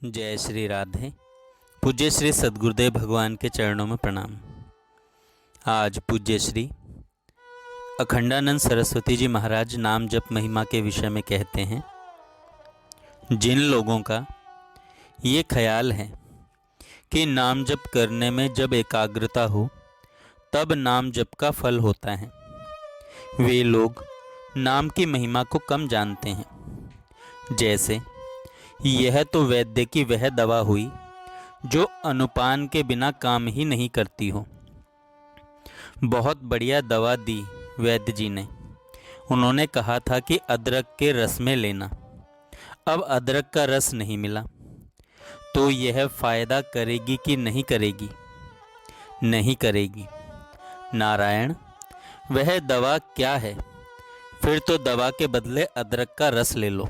जय श्री राधे। पूज्य श्री सद्गुरुदेव भगवान के चरणों में प्रणाम। आज पूज्य श्री अखंडानंद सरस्वती जी महाराज नाम जप महिमा के विषय में कहते हैं, जिन लोगों का ये ख्याल है कि नाम जप करने में जब एकाग्रता हो तब नाम जप का फल होता है, वे लोग नाम की महिमा को कम जानते हैं। जैसे यह तो वैद्य की वह दवा हुई जो अनुपान के बिना काम ही नहीं करती हो। बहुत बढ़िया दवा दी वैद्य जी ने। उन्होंने कहा था कि अदरक के रस में लेना। अब अदरक का रस नहीं मिला तो यह फायदा करेगी कि नहीं करेगी? नहीं करेगी। नारायण, वह दवा क्या है? फिर तो दवा के बदले अदरक का रस ले लो।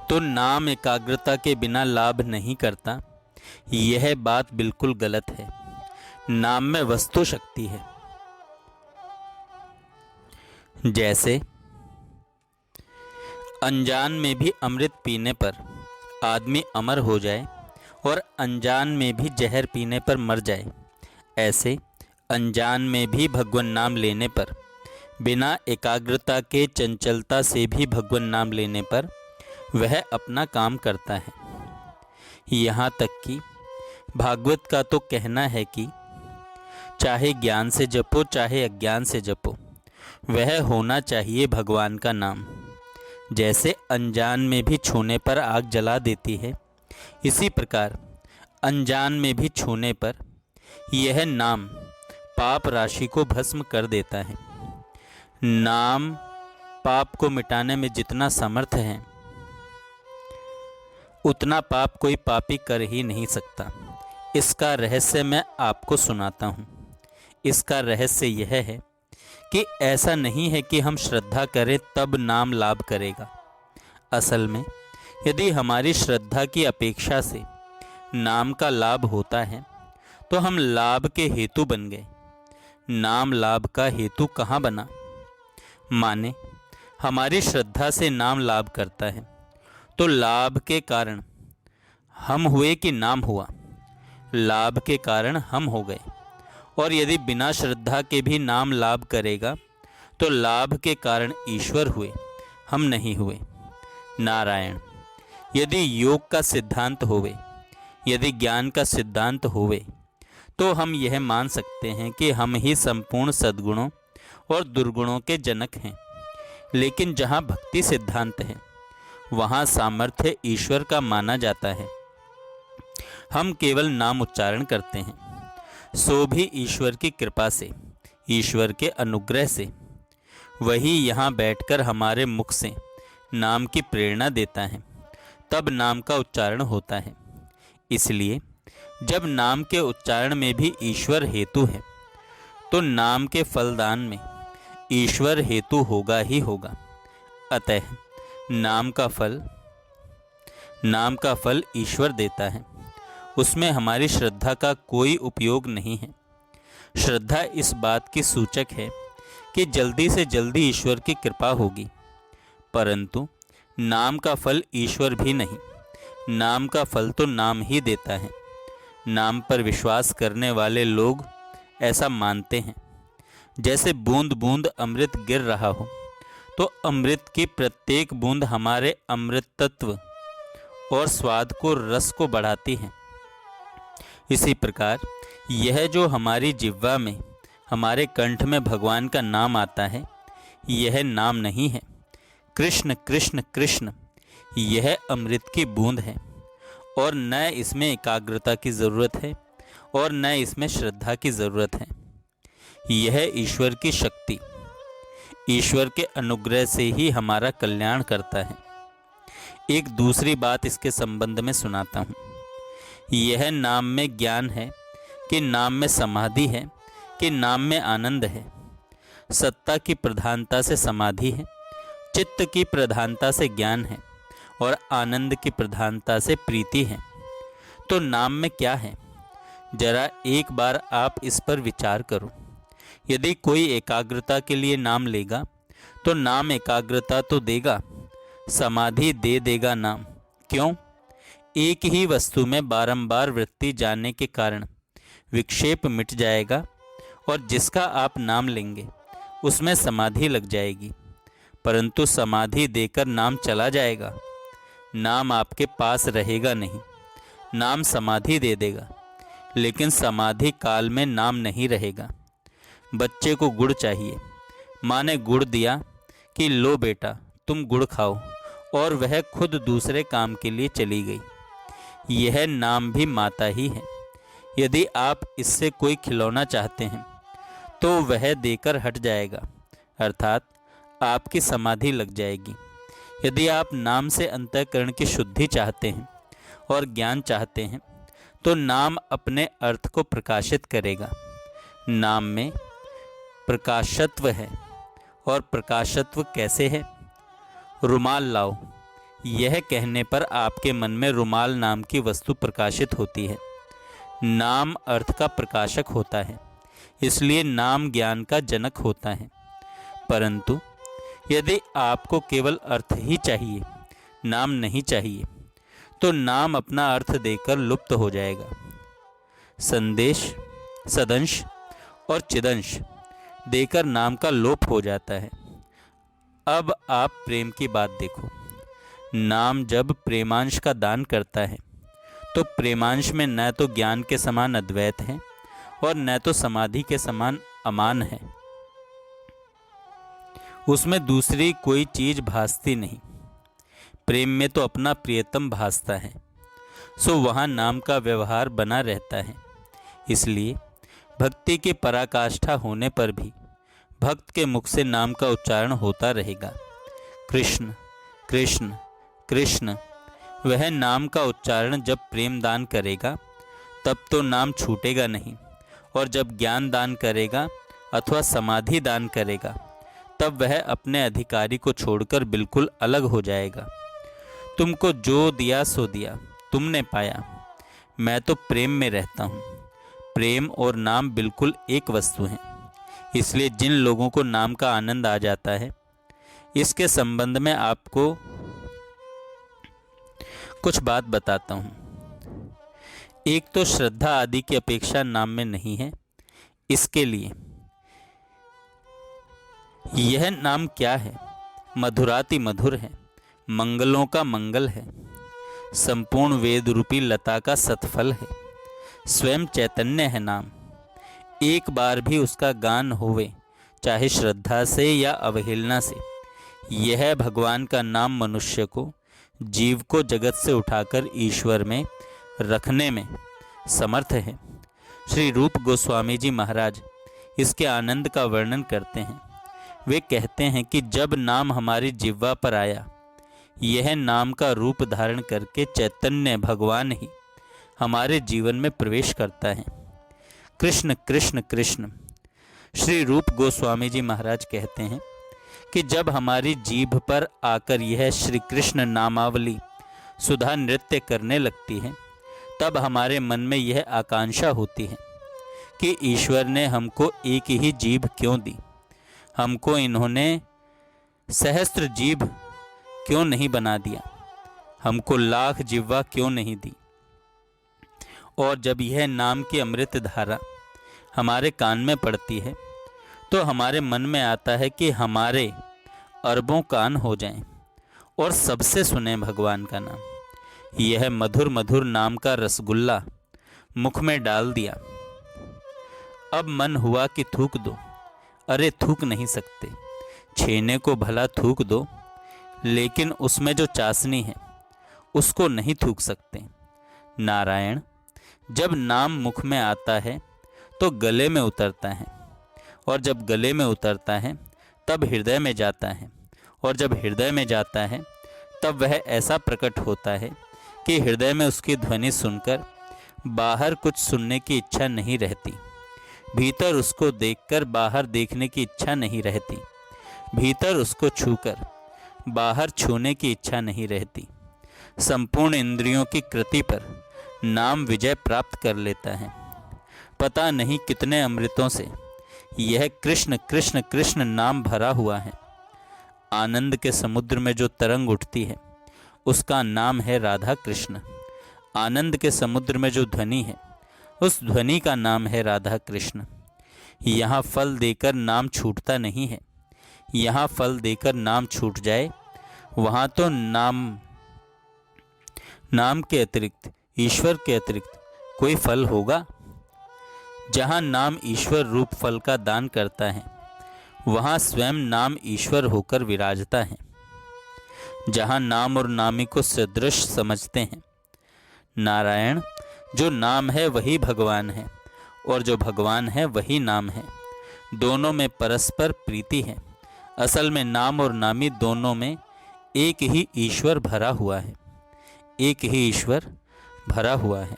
तो नाम एकाग्रता के बिना लाभ नहीं करता, यह बात बिल्कुल गलत है। नाम में वस्तु शक्ति है। जैसे अनजान में भी अमृत पीने पर आदमी अमर हो जाए और अनजान में भी जहर पीने पर मर जाए, ऐसे अनजान में भी भगवान नाम लेने पर, बिना एकाग्रता के चंचलता से भी भगवान नाम लेने पर वह अपना काम करता है। यहाँ तक कि भागवत का तो कहना है कि चाहे ज्ञान से जपो चाहे अज्ञान से जपो, वह होना चाहिए भगवान का नाम। जैसे अनजान में भी छूने पर आग जला देती है, इसी प्रकार अनजान में भी छूने पर यह नाम पाप राशि को भस्म कर देता है। नाम पाप को मिटाने में जितना समर्थ है उतना पाप कोई पापी कर ही नहीं सकता। इसका रहस्य मैं आपको सुनाता हूँ। इसका रहस्य यह है कि ऐसा नहीं है कि हम श्रद्धा करें तब नाम लाभ करेगा। असल में यदि हमारी श्रद्धा की अपेक्षा से नाम का लाभ होता है तो हम लाभ के हेतु बन गए। नाम लाभ का हेतु कहाँ बना? माने हमारी श्रद्धा से नाम लाभ करता है तो लाभ के कारण हम हुए कि नाम हुआ? लाभ के कारण हम हो गए। और यदि बिना श्रद्धा के भी नाम लाभ करेगा तो लाभ के कारण ईश्वर हुए, हम नहीं हुए। नारायण, यदि योग का सिद्धांत होवे, यदि ज्ञान का सिद्धांत होवे, तो हम यह मान सकते हैं कि हम ही संपूर्ण सद्गुणों और दुर्गुणों के जनक हैं। लेकिन जहाँ भक्ति सिद्धांत है वहाँ सामर्थ्य ईश्वर का माना जाता है। हम केवल नाम उच्चारण करते हैं, सो भी ईश्वर की कृपा से, ईश्वर के अनुग्रह से। वही यहाँ बैठकर हमारे मुख से नाम की प्रेरणा देता है, तब नाम का उच्चारण होता है। इसलिए जब नाम के उच्चारण में भी ईश्वर हेतु है तो नाम के फलदान में ईश्वर हेतु होगा ही होगा। अतः नाम का फल ईश्वर देता है, उसमें हमारी श्रद्धा का कोई उपयोग नहीं है। श्रद्धा इस बात की सूचक है कि जल्दी से जल्दी ईश्वर की कृपा होगी, परंतु नाम का फल ईश्वर भी नहीं, नाम का फल तो नाम ही देता है। नाम पर विश्वास करने वाले लोग ऐसा मानते हैं। जैसे बूंद बूंद अमृत गिर रहा हो तो अमृत की प्रत्येक बूंद हमारे अमृत तत्व और स्वाद को, रस को बढ़ाती है। इसी प्रकार यह जो हमारी जिह्वा में, हमारे कंठ में भगवान का नाम आता है, यह नाम नहीं है। कृष्ण कृष्ण कृष्ण, यह अमृत की बूंद है और न इसमें एकाग्रता की ज़रूरत है और न इसमें श्रद्धा की ज़रूरत है। यह ईश्वर की शक्ति, ईश्वर के अनुग्रह से ही हमारा कल्याण करता है। एक दूसरी बात इसके संबंध में सुनाता हूँ। यह नाम में ज्ञान है कि नाम में समाधि है कि नाम में आनंद है? सत्ता की प्रधानता से समाधि है, चित्त की प्रधानता से ज्ञान है और आनंद की प्रधानता से प्रीति है। तो नाम में क्या है? जरा एक बार आप इस पर विचार करो। यदि कोई एकाग्रता के लिए नाम लेगा तो नाम एकाग्रता तो देगा, समाधि दे देगा नाम। क्यों? एक ही वस्तु में बारंबार वृत्ति जाने के कारण विक्षेप मिट जाएगा और जिसका आप नाम लेंगे उसमें समाधि लग जाएगी, परंतु समाधि देकर नाम चला जाएगा। नाम आपके पास रहेगा नहीं, नाम समाधि दे देगा, लेकिन समाधि काल में नाम नहीं रहेगा। बच्चे को गुड़ चाहिए, माँ ने गुड़ दिया कि लो बेटा तुम गुड़ खाओ, और वह खुद दूसरे काम के लिए चली गई। यह नाम भी माता ही है। यदि आप इससे कोई खिलौना चाहते हैं तो वह देकर हट जाएगा, अर्थात आपकी समाधि लग जाएगी। यदि आप नाम से अंतःकरण की शुद्धि चाहते हैं और ज्ञान चाहते हैं तो नाम अपने अर्थ को प्रकाशित करेगा। नाम में प्रकाशत्व है, और प्रकाशत्व कैसे है? रुमाल लाओ, यह कहने पर आपके मन में रुमाल नाम की वस्तु प्रकाशित होती है। नाम अर्थ का प्रकाशक होता है, इसलिए नाम ज्ञान का जनक होता है। परंतु यदि आपको केवल अर्थ ही चाहिए, नाम नहीं चाहिए, तो नाम अपना अर्थ देकर लुप्त हो जाएगा। संदेश, सदंश और चिदंश देकर नाम का लोप हो जाता है। अब आप प्रेम की बात देखो। नाम जब प्रेमांश का दान करता है तो प्रेमांश में न तो ज्ञान के समान अद्वैत है और न तो समाधि के समान अमान है। उसमें दूसरी कोई चीज भासती नहीं। प्रेम में तो अपना प्रियतम भासता है, सो वहाँ नाम का व्यवहार बना रहता है। इसलिए भक्ति की पराकाष्ठा होने पर भी भक्त के मुख से नाम का उच्चारण होता रहेगा। कृष्ण कृष्ण कृष्ण। वह नाम का उच्चारण जब प्रेम दान करेगा तब तो नाम छूटेगा नहीं, और जब ज्ञान दान करेगा अथवा समाधि दान करेगा तब वह अपने अधिकारी को छोड़कर बिल्कुल अलग हो जाएगा। तुमको जो दिया सो दिया, तुमने पाया। मैं तो प्रेम में रहता हूँ। प्रेम और नाम बिल्कुल एक वस्तु हैं। इसलिए जिन लोगों को नाम का आनंद आ जाता है, इसके संबंध में आपको कुछ बात बताता हूँ। एक तो श्रद्धा आदि की अपेक्षा नाम में नहीं है। इसके लिए यह नाम क्या है? मधुराति मधुर है, मंगलों का मंगल है, संपूर्ण वेद रूपी लता का सतफल है, स्वयं चैतन्य है नाम। एक बार भी उसका गान होवे, चाहे श्रद्धा से या अवहेलना से, यह भगवान का नाम मनुष्य को, जीव को जगत से उठाकर ईश्वर में रखने में समर्थ है। श्री रूप गोस्वामी जी महाराज इसके आनंद का वर्णन करते हैं। वे कहते हैं कि जब नाम हमारी जिह्वा पर आया, यह नाम का रूप धारण करके चैतन्य भगवान ही हमारे जीवन में प्रवेश करता है। कृष्ण कृष्ण कृष्ण। श्री रूप गोस्वामी जी महाराज कहते हैं कि जब हमारी जीभ पर आकर यह श्री कृष्ण नामावली सुधा नृत्य करने लगती है, तब हमारे मन में यह आकांक्षा होती है कि ईश्वर ने हमको एक ही जीभ क्यों दी, हमको इन्होंने सहस्त्र जीभ क्यों नहीं बना दिया, हमको लाख जिह्वा क्यों नहीं दी। और जब यह नाम की अमृत धारा हमारे कान में पड़ती है तो हमारे मन में आता है कि हमारे अरबों कान हो जाएं और सबसे सुने भगवान का नाम। यह मधुर मधुर नाम का रसगुल्ला मुख में डाल दिया। अब मन हुआ कि थूक दो। अरे थूक नहीं सकते, छेने को भला थूक दो, लेकिन उसमें जो चाशनी है उसको नहीं थूक सकते। नारायण, जब नाम मुख में आता है तो गले में उतरता है, और जब गले में उतरता है तब हृदय में जाता है, और जब हृदय में जाता है तब वह ऐसा प्रकट होता है कि हृदय में उसकी ध्वनि सुनकर बाहर कुछ सुनने की इच्छा नहीं रहती, भीतर उसको देखकर बाहर देखने की इच्छा नहीं रहती, भीतर उसको छूकर बाहर छूने की इच्छा नहीं रहती। संपूर्ण इंद्रियों की कृति पर नाम विजय प्राप्त कर लेता है। पता नहीं कितने अमृतों से यह कृष्ण कृष्ण कृष्ण नाम भरा हुआ है। आनंद के समुद्र में जो तरंग उठती है उसका नाम है राधा कृष्ण। आनंद के समुद्र में जो ध्वनि है, उस ध्वनि का नाम है राधा कृष्ण। यहाँ फल देकर नाम छूटता नहीं है। यहाँ फल देकर नाम छूट जाए, वहाँ तो नाम के अतिरिक्त, ईश्वर के अतिरिक्त कोई फल होगा? जहाँ नाम ईश्वर रूप फल का दान करता है, वहाँ स्वयं नाम ईश्वर होकर विराजता है। जहाँ नाम और नामी को सदृश समझते हैं, नारायण जो नाम है वही भगवान है, और जो भगवान है वही नाम है। दोनों में परस्पर प्रीति है। असल में नाम और नामी दोनों में एक ही ईश्वर भरा हुआ है, एक ही ईश्वर भरा हुआ है।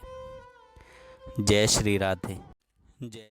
जय श्री राधे। जय।